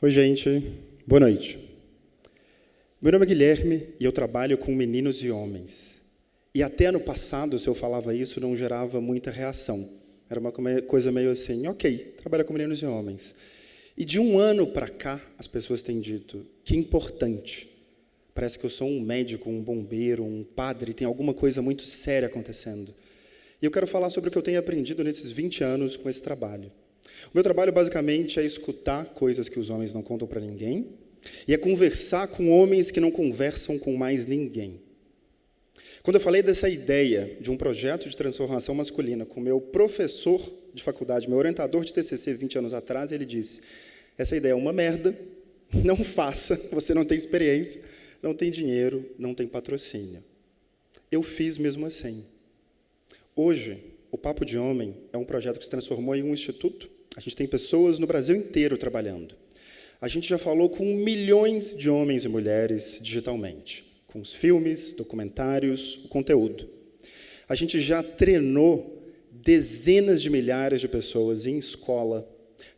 Oi, gente. Boa noite. Meu nome é Guilherme e eu trabalho com meninos e homens. E até ano passado, se eu falava isso, não gerava muita reação. Era uma coisa meio assim, ok, trabalha com meninos e homens. E de um ano para cá, as pessoas têm dito, que importante. Parece que eu sou um médico, um bombeiro, um padre, tem alguma coisa muito séria acontecendo. E eu quero falar sobre o que eu tenho aprendido nesses 20 anos com esse trabalho. O meu trabalho, basicamente, é escutar coisas que os homens não contam para ninguém e é conversar com homens que não conversam com mais ninguém. Quando eu falei dessa ideia de um projeto de transformação masculina com meu professor de faculdade, meu orientador de TCC 20 anos atrás, ele disse, essa ideia é uma merda, não faça, você não tem experiência, não tem dinheiro, não tem patrocínio. Eu fiz mesmo assim. Hoje, o Papo de Homem é um projeto que se transformou em um instituto. A gente tem pessoas no Brasil inteiro trabalhando. A gente já falou com milhões de homens e mulheres digitalmente, com os filmes, documentários, o conteúdo. A gente já treinou dezenas de milhares de pessoas em escola,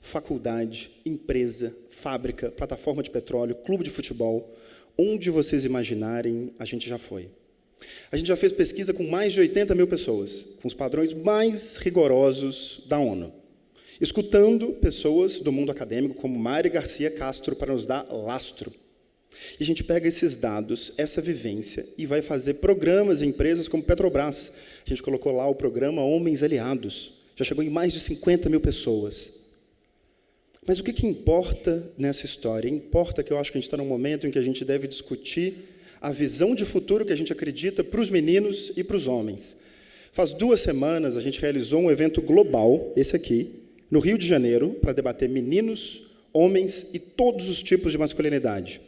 faculdade, empresa, fábrica, plataforma de petróleo, clube de futebol. Onde vocês imaginarem, a gente já foi. A gente já fez pesquisa com mais de 80 mil pessoas, com os padrões mais rigorosos da ONU, escutando pessoas do mundo acadêmico, como Mari Garcia Castro, para nos dar lastro. E a gente pega esses dados, essa vivência, e vai fazer programas em empresas como Petrobras. A gente colocou lá o programa Homens Aliados, já chegou em mais de 50 mil pessoas. Mas o que importa nessa história? Importa que eu acho que a gente está num momento em que a gente deve discutir a visão de futuro que a gente acredita para os meninos e para os homens. Faz 2 semanas, a gente realizou um evento global, esse aqui, no Rio de Janeiro, para debater meninos, homens e todos os tipos de masculinidade.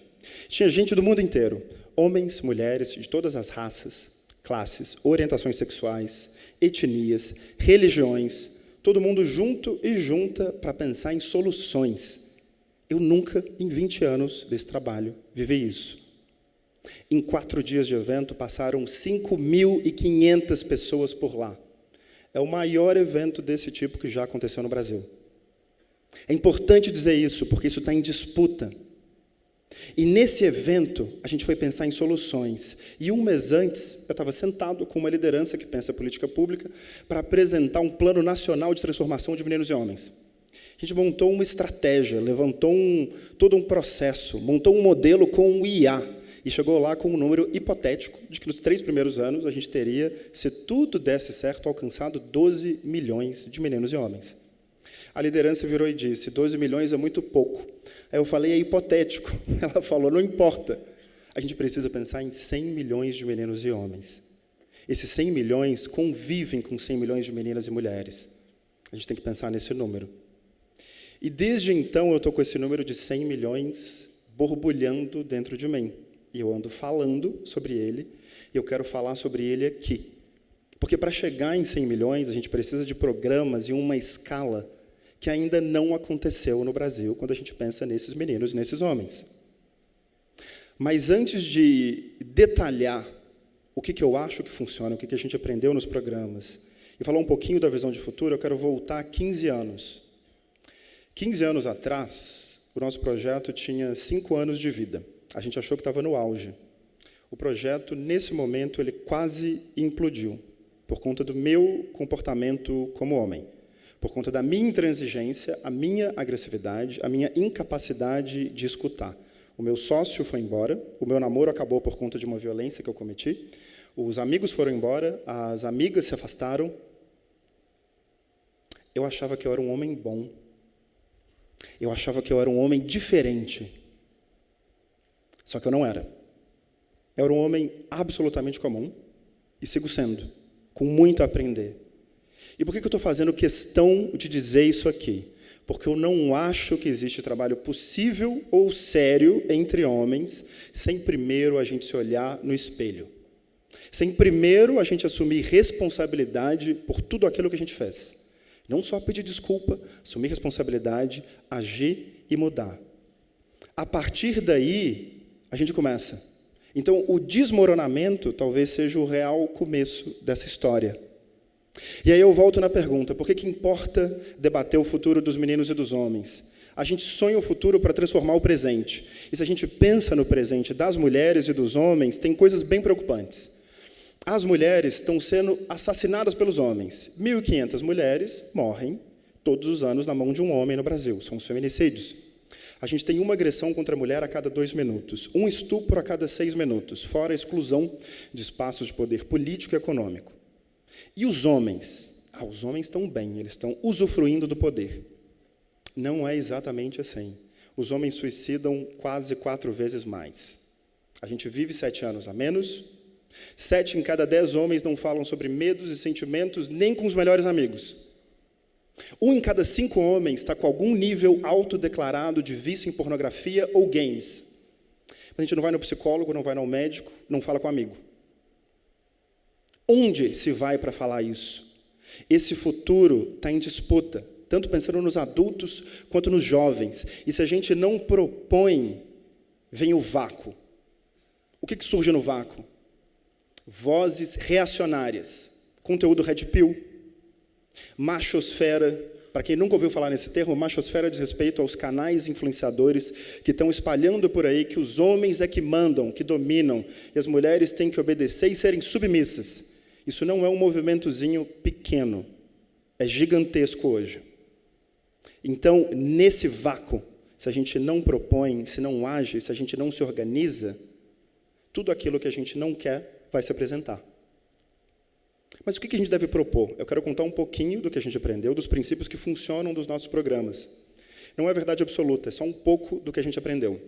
Tinha gente do mundo inteiro, homens, mulheres, de todas as raças, classes, orientações sexuais, etnias, religiões, todo mundo junto e junta para pensar em soluções. Eu nunca, em 20 anos desse trabalho, vivi isso. Em 4 dias de evento, passaram 5.500 pessoas por lá. É o maior evento desse tipo que já aconteceu no Brasil. É importante dizer isso, porque isso está em disputa. E nesse evento, a gente foi pensar em soluções. E 1 mês antes, eu estava sentado com uma liderança que pensa política pública para apresentar um plano nacional de transformação de meninos e homens. A gente montou uma estratégia, levantou todo um processo, montou um modelo com o IA, e chegou lá com um número hipotético de que nos 3 primeiros anos a gente teria, se tudo desse certo, alcançado 12 milhões de meninos e homens. A liderança virou e disse, 12 milhões é muito pouco. Aí eu falei, é hipotético. Ela falou, não importa. A gente precisa pensar em 100 milhões de meninos e homens. Esses 100 milhões convivem com 100 milhões de meninas e mulheres. A gente tem que pensar nesse número. E desde então eu estou com esse número de 100 milhões borbulhando dentro de mim. E eu ando falando sobre ele, e eu quero falar sobre ele aqui. Porque para chegar em 100 milhões, a gente precisa de programas em uma escala que ainda não aconteceu no Brasil, quando a gente pensa nesses meninos e nesses homens. Mas antes de detalhar o que eu acho que funciona, o que a gente aprendeu nos programas, e falar um pouquinho da visão de futuro, eu quero voltar 15 anos. 15 anos atrás, o nosso projeto tinha 5 anos de vida. A gente achou que estava no auge. O projeto, nesse momento, ele quase implodiu, por conta do meu comportamento como homem, por conta da minha intransigência, a minha agressividade, a minha incapacidade de escutar. O meu sócio foi embora, o meu namoro acabou por conta de uma violência que eu cometi, os amigos foram embora, as amigas se afastaram. Eu achava que eu era um homem bom. Eu achava que eu era um homem diferente. Só que eu não era. Eu era um homem absolutamente comum e sigo sendo, com muito a aprender. E por que eu estou fazendo questão de dizer isso aqui? Porque eu não acho que existe trabalho possível ou sério entre homens sem primeiro a gente se olhar no espelho. Sem primeiro a gente assumir responsabilidade por tudo aquilo que a gente fez. Não só pedir desculpa, assumir responsabilidade, agir e mudar. A partir daí, a gente começa. Então, o desmoronamento talvez seja o real começo dessa história. E aí eu volto na pergunta, por que importa debater o futuro dos meninos e dos homens? A gente sonha o futuro para transformar o presente. E se a gente pensa no presente das mulheres e dos homens, tem coisas bem preocupantes. As mulheres estão sendo assassinadas pelos homens. 1.500 mulheres morrem todos os anos na mão de um homem no Brasil. São os feminicídios. A gente tem uma agressão contra a mulher a cada 2 minutos. Um estupro a cada 6 minutos. Fora a exclusão de espaços de poder político e econômico. E os homens? Os homens estão bem, eles estão usufruindo do poder. Não é exatamente assim. Os homens suicidam quase 4 vezes mais. A gente vive 7 anos a menos. 7 em cada 10 homens não falam sobre medos e sentimentos nem com os melhores amigos. 1 em cada 5 homens está com algum nível autodeclarado de vício em pornografia ou games. A gente não vai no psicólogo, não vai no médico, não fala com amigo. Onde se vai para falar isso? Esse futuro está em disputa, tanto pensando nos adultos quanto nos jovens. E se a gente não propõe, vem o vácuo. O que surge no vácuo? Vozes reacionárias, conteúdo red pill, machosfera. Para quem nunca ouviu falar nesse termo, machosfera diz respeito aos canais influenciadores que estão espalhando por aí que os homens é que mandam, que dominam, e as mulheres têm que obedecer e serem submissas. Isso não é um movimentozinho pequeno, é gigantesco hoje. Então, nesse vácuo, se a gente não propõe, se não age, se a gente não se organiza, tudo aquilo que a gente não quer vai se apresentar. Mas o que a gente deve propor? Eu quero contar um pouquinho do que a gente aprendeu, dos princípios que funcionam dos nossos programas. Não é verdade absoluta, é só um pouco do que a gente aprendeu.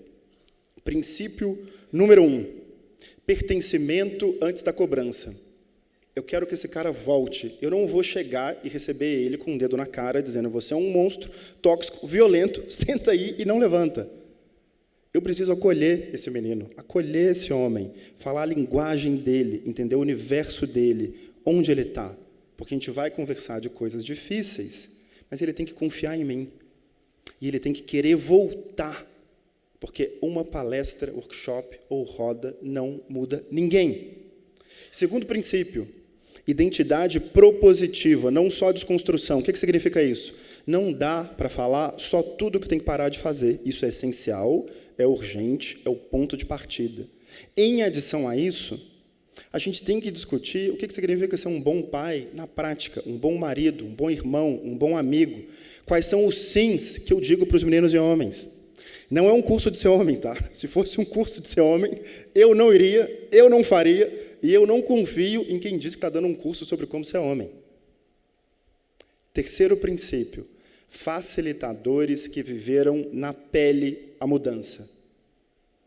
Princípio número 1, pertencimento antes da cobrança. Eu quero que esse cara volte. Eu não vou chegar e receber ele com um dedo na cara, dizendo, você é um monstro tóxico, violento, senta aí e não levanta. Eu preciso acolher esse menino, acolher esse homem, falar a linguagem dele, entender o universo dele, onde ele está. Porque a gente vai conversar de coisas difíceis, mas ele tem que confiar em mim. E ele tem que querer voltar. Porque uma palestra, workshop ou roda não muda ninguém. Segundo princípio, identidade propositiva, não só desconstrução. O que significa isso? Não dá para falar só tudo que tem que parar de fazer. Isso é essencial, é urgente, é o ponto de partida. Em adição a isso, a gente tem que discutir o que significa ser um bom pai na prática, um bom marido, um bom irmão, um bom amigo. Quais são os sims que eu digo para os meninos e homens? Não é um curso de ser homem, tá? Se fosse um curso de ser homem, eu não iria, eu não faria, e eu não confio em quem diz que está dando um curso sobre como ser homem. Terceiro princípio, facilitadores que viveram na pele a mudança.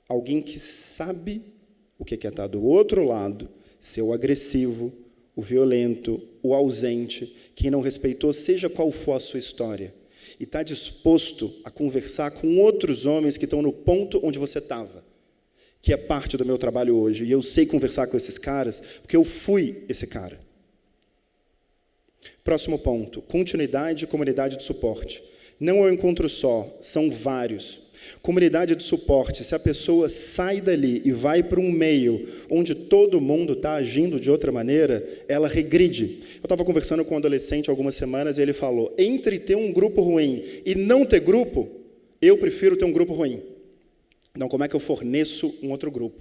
Alguém que sabe o que é estar do outro lado, ser o agressivo, o violento, o ausente, quem não respeitou, seja qual for a sua história. E está disposto a conversar com outros homens que estão no ponto onde você estava, que é parte do meu trabalho hoje. E eu sei conversar com esses caras, porque eu fui esse cara. Próximo ponto, continuidade e comunidade de suporte. Não é um encontro só, são vários. Comunidade de suporte, se a pessoa sai dali e vai para um meio onde todo mundo está agindo de outra maneira, ela regride. Eu estava conversando com um adolescente há algumas semanas e ele falou, entre ter um grupo ruim e não ter grupo, eu prefiro ter um grupo ruim. Então, como é que eu forneço um outro grupo?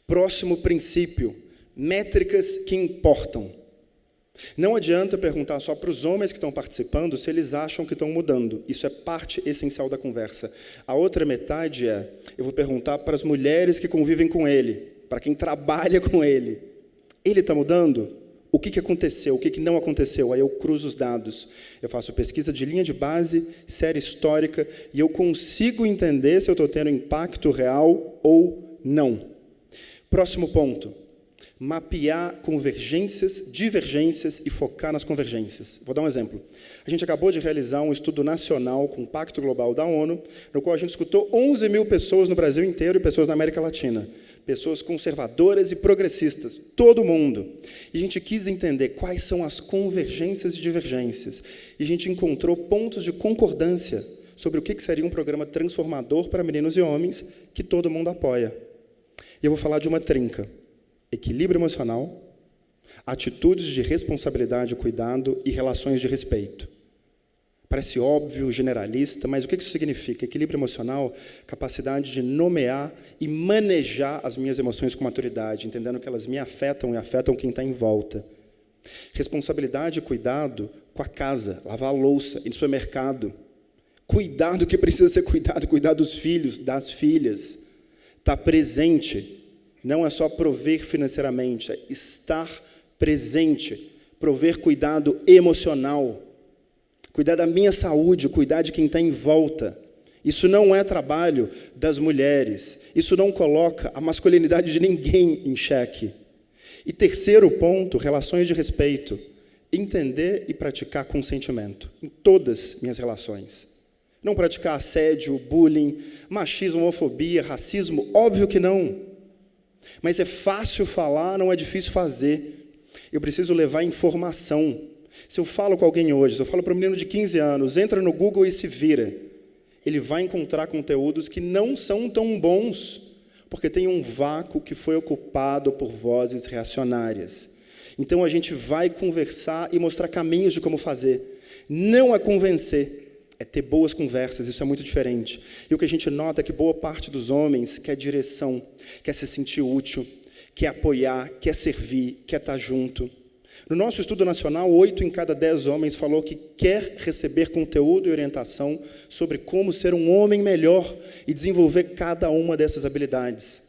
Próximo princípio, métricas que importam. Não adianta perguntar só para os homens que estão participando se eles acham que estão mudando. Isso é parte essencial da conversa. A outra metade eu vou perguntar para as mulheres que convivem com ele, para quem trabalha com ele. Ele está mudando? O que aconteceu? O que não aconteceu? Aí eu cruzo os dados. Eu faço pesquisa de linha de base, série histórica, e eu consigo entender se eu estou tendo impacto real ou não. Próximo ponto. Mapear convergências, divergências e focar nas convergências. Vou dar um exemplo. A gente acabou de realizar um estudo nacional com o Pacto Global da ONU, no qual a gente escutou 11 mil pessoas no Brasil inteiro e pessoas na América Latina. Pessoas conservadoras e progressistas, todo mundo. E a gente quis entender quais são as convergências e divergências. E a gente encontrou pontos de concordância sobre o que seria um programa transformador para meninos e homens que todo mundo apoia. E eu vou falar de uma trinca. Equilíbrio emocional, atitudes de responsabilidade e cuidado e relações de respeito. Parece óbvio, generalista, mas o que isso significa? Equilíbrio emocional, capacidade de nomear e manejar as minhas emoções com maturidade, entendendo que elas me afetam e afetam quem está em volta. Responsabilidade e cuidado com a casa, lavar a louça, ir no supermercado. Cuidar do que precisa ser cuidado, cuidar dos filhos, das filhas. Estar presente, não é só prover financeiramente, é estar presente, prover cuidado emocional, cuidar da minha saúde, cuidar de quem está em volta. Isso não é trabalho das mulheres, isso não coloca a masculinidade de ninguém em xeque. E terceiro ponto, relações de respeito. Entender e praticar consentimento em todas minhas relações. Não praticar assédio, bullying, machismo, homofobia, racismo, óbvio que não. Mas é fácil falar, não é difícil fazer. Eu preciso levar informação. Se eu falo com alguém hoje, se eu falo para um menino de 15 anos, entra no Google e se vira, ele vai encontrar conteúdos que não são tão bons, porque tem um vácuo que foi ocupado por vozes reacionárias. Então a gente vai conversar e mostrar caminhos de como fazer. Não é convencer. É ter boas conversas, isso é muito diferente. E o que a gente nota é que boa parte dos homens quer direção, quer se sentir útil, quer apoiar, quer servir, quer estar junto. No nosso estudo nacional, 8 em cada 10 homens falou que quer receber conteúdo e orientação sobre como ser um homem melhor e desenvolver cada uma dessas habilidades.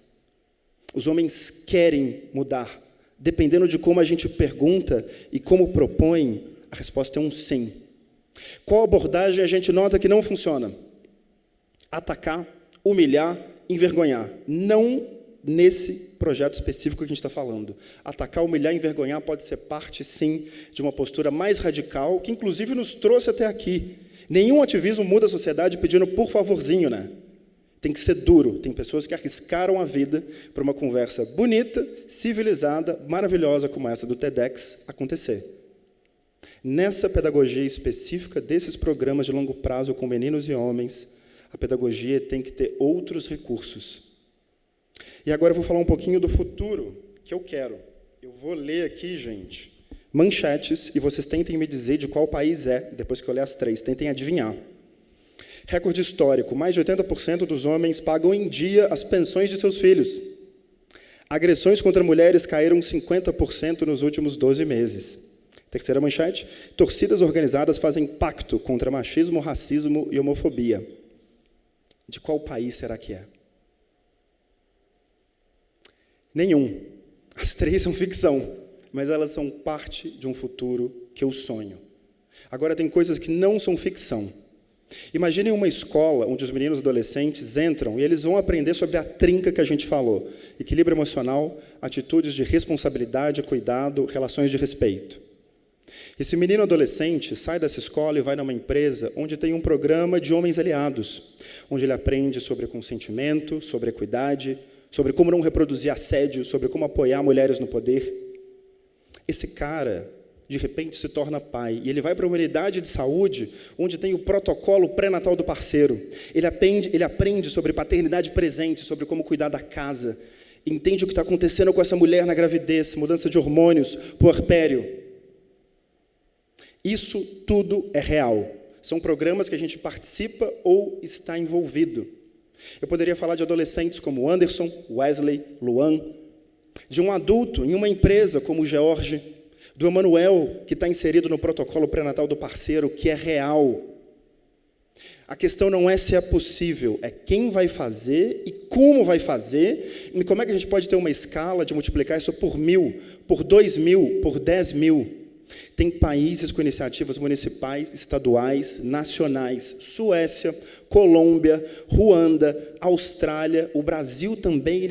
Os homens querem mudar. Dependendo de como a gente pergunta e como propõe, a resposta é um sim. Qual abordagem a gente nota que não funciona? Atacar, humilhar, envergonhar. Não nesse projeto específico que a gente está falando. Atacar, humilhar, envergonhar pode ser parte, sim, de uma postura mais radical, que inclusive nos trouxe até aqui. Nenhum ativismo muda a sociedade pedindo por favorzinho, né? Tem que ser duro. Tem pessoas que arriscaram a vida para uma conversa bonita, civilizada, maravilhosa como essa do TEDx acontecer. Nessa pedagogia específica desses programas de longo prazo com meninos e homens, a pedagogia tem que ter outros recursos. E agora eu vou falar um pouquinho do futuro que eu quero. Eu vou ler aqui, gente, manchetes, e vocês tentem me dizer de qual país é, depois que eu ler as 3, tentem adivinhar. Recorde histórico, mais de 80% dos homens pagam em dia as pensões de seus filhos. Agressões contra mulheres caíram 50% nos últimos 12 meses. Terceira manchete, torcidas organizadas fazem pacto contra machismo, racismo e homofobia. De qual país será que é? Nenhum. As 3 são ficção, mas elas são parte de um futuro que eu sonho. Agora, tem coisas que não são ficção. Imaginem uma escola onde os meninos adolescentes entram e eles vão aprender sobre a trinca que a gente falou. Equilíbrio emocional, atitudes de responsabilidade, cuidado, relações de respeito. Esse menino adolescente sai dessa escola e vai numa empresa onde tem um programa de homens aliados, onde ele aprende sobre consentimento, sobre equidade, sobre como não reproduzir assédio, sobre como apoiar mulheres no poder. Esse cara, de repente, se torna pai, e ele vai para uma unidade de saúde, onde tem o protocolo pré-natal do parceiro. Ele aprende sobre paternidade presente, sobre como cuidar da casa, entende o que está acontecendo com essa mulher na gravidez, mudança de hormônios, puerpério. Isso tudo é real. São programas que a gente participa ou está envolvido. Eu poderia falar de adolescentes como Anderson, Wesley, Luan, de um adulto em uma empresa como o George, do Emanuel, que está inserido no protocolo pré-natal do parceiro, que é real. A questão não é se é possível, é quem vai fazer e como vai fazer, e como é que a gente pode ter uma escala de multiplicar isso por 1.000, por 2.000, por 10.000. Tem países com iniciativas municipais, estaduais, nacionais, Suécia, Colômbia, Ruanda, Austrália, o Brasil também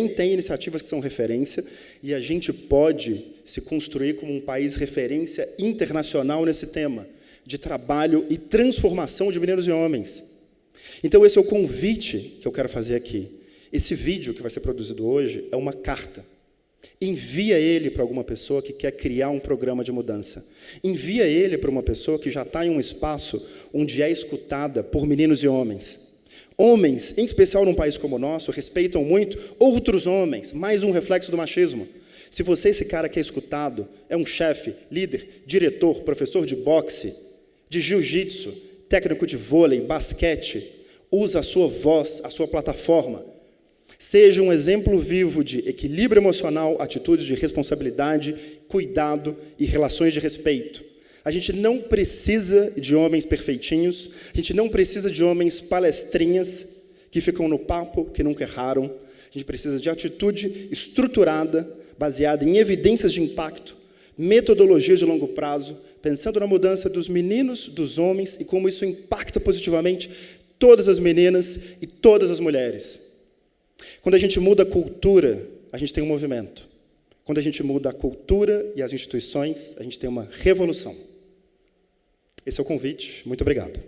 tem iniciativas que são referência, e a gente pode se construir como um país referência internacional nesse tema, de trabalho e transformação de meninos e homens. Então esse é o convite que eu quero fazer aqui. Esse vídeo que vai ser produzido hoje é uma carta. Envia ele para alguma pessoa que quer criar um programa de mudança. Envia ele para uma pessoa que já está em um espaço onde é escutada por meninos e homens. Homens, em especial num país como o nosso, respeitam muito outros homens. Mais um reflexo do machismo. Se você, esse cara que é escutado, é um chefe, líder, diretor, professor de boxe, de jiu-jitsu, técnico de vôlei, basquete, usa a sua voz, a sua plataforma. Seja um exemplo vivo de equilíbrio emocional, atitudes de responsabilidade, cuidado e relações de respeito. A gente não precisa de homens perfeitinhos, a gente não precisa de homens palestrinhas que ficam no papo, que nunca erraram. A gente precisa de atitude estruturada, baseada em evidências de impacto, metodologias de longo prazo, pensando na mudança dos meninos, dos homens e como isso impacta positivamente todas as meninas e todas as mulheres. Quando a gente muda a cultura, a gente tem um movimento. Quando a gente muda a cultura e as instituições, a gente tem uma revolução. Esse é o convite. Muito obrigado.